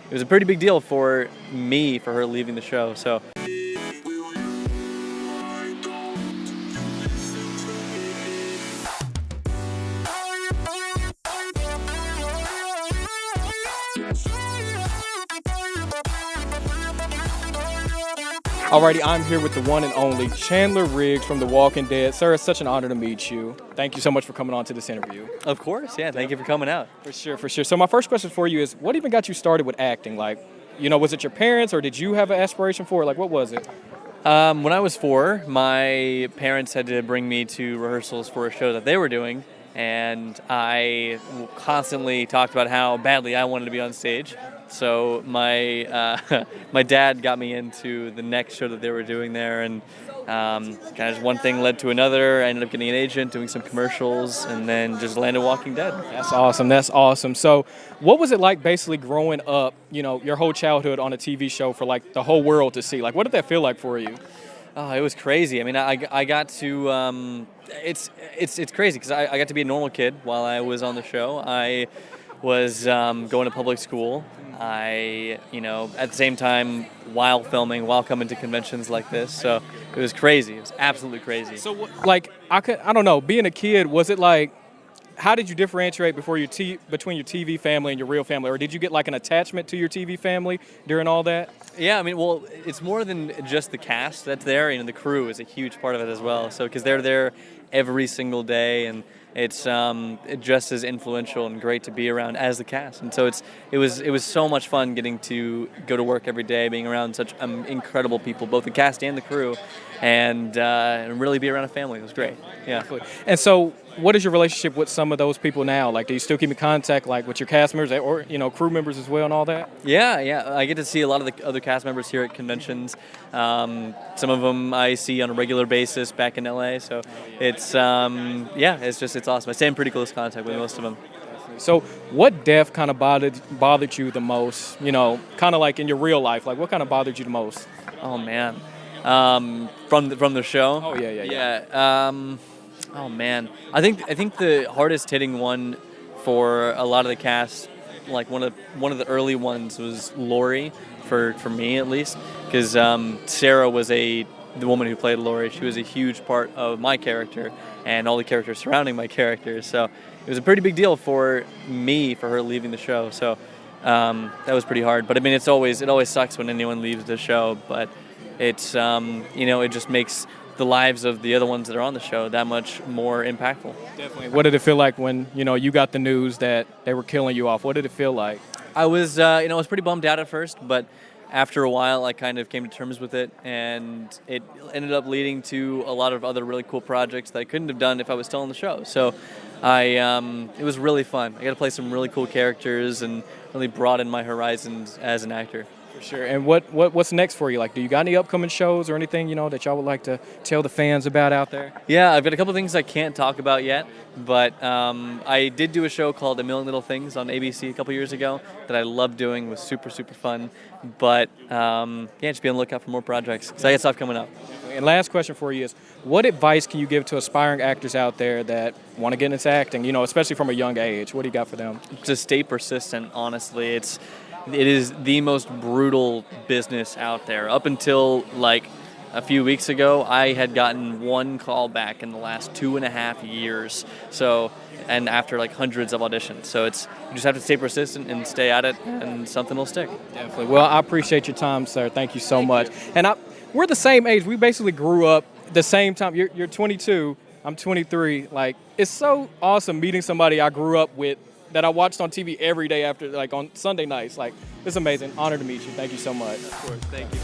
it was a pretty big deal for me, for her leaving the show. So. Alrighty, I'm here with the one and only Chandler Riggs from The Walking Dead. Sir, it's such an honor to meet you. Thank you so much for coming on to this interview. Of course, yeah. Thank you for coming out. For sure, for sure. So my first question for you is, what even got you started with acting? Like, was it your parents or did you have an aspiration for it? Like, what was it? When I was 4, my parents had to bring me to rehearsals for a show that they were doing, and I constantly talked about how badly I wanted to be on stage. So my my dad got me into the next show that they were doing there, and kind of just one thing led to another. I ended up getting an agent, doing some commercials, and then just landed Walking Dead. That's awesome. That's awesome. So what was it like basically growing up, your whole childhood on a TV show for like the whole world to see? Like, what did that feel like for you? Oh, it was crazy. I mean, I got to, it's crazy because I got to be a normal kid while I was on the show. I was going to public school. I, at the same time, while filming, while coming to conventions like this. So it was crazy. It was absolutely crazy. So, like, I don't know, being a kid, was it like, how did you differentiate between your TV family and your real family? Or did you get like an attachment to your TV family during all that? Yeah, I mean, well, it's more than just the cast that's there. The crew is a huge part of it as well. So, because they're there every single day, and it's just as influential and great to be around as the cast. And so it was so much fun getting to go to work every day, being around such incredible people, both the cast and the crew, and really be around a family. It was great. Yeah. And so, what is your relationship with some of those people now? Like, do you still keep in contact, like, with your cast members or, crew members as well and all that? Yeah. I get to see a lot of the other cast members here at conventions. Some of them I see on a regular basis back in LA. So it's, it's awesome. I stay in pretty close contact with most of them. So what death kind of bothered you the most, kind of like in your real life? Like, what kind of bothered you the most? Oh, man. From the show? Oh, yeah. Yeah. Oh man, I think the hardest hitting one for a lot of the cast, like one of the early ones, was Lori for me at least, because Sarah was the woman who played Lori. She was a huge part of my character and all the characters surrounding my character. So it was a pretty big deal for me, for her leaving the show. So that was pretty hard. But I mean, it always sucks when anyone leaves the show. But it's it just makes the lives of the other ones that are on the show that much more impactful. Definitely. What did it feel like when, you got the news that they were killing you off? What did it feel like? I was, I was pretty bummed out at first, but after a while I kind of came to terms with it, and it ended up leading to a lot of other really cool projects that I couldn't have done if I was still on the show. So it was really fun. I got to play some really cool characters and really broaden my horizons as an actor. For sure. And what's next for you? Like, do you got any upcoming shows or anything, that y'all would like to tell the fans about out there? Yeah, I've got a couple things I can't talk about yet, but I did do a show called A Million Little Things on ABC a couple years ago that I loved doing. It was super, super fun. But, just be on the lookout for more projects, because I got stuff coming up. And last question for you is, what advice can you give to aspiring actors out there that want to get into acting, especially from a young age? What do you got for them? Just stay persistent, honestly. It is the most brutal business out there. Up until like a few weeks ago, I had gotten one call back in the last 2.5 years. So, and after like hundreds of auditions. So you just have to stay persistent and stay at it, and something will stick. Definitely. Well, I appreciate your time, sir. Thank you so much. And we're the same age. We basically grew up the same time. You're 22. I'm 23. Like, it's so awesome meeting somebody I grew up with, that I watched on TV every day after, like, on Sunday nights. Like, it's amazing. Honor to meet you. Thank you so much. Of course. Thank you.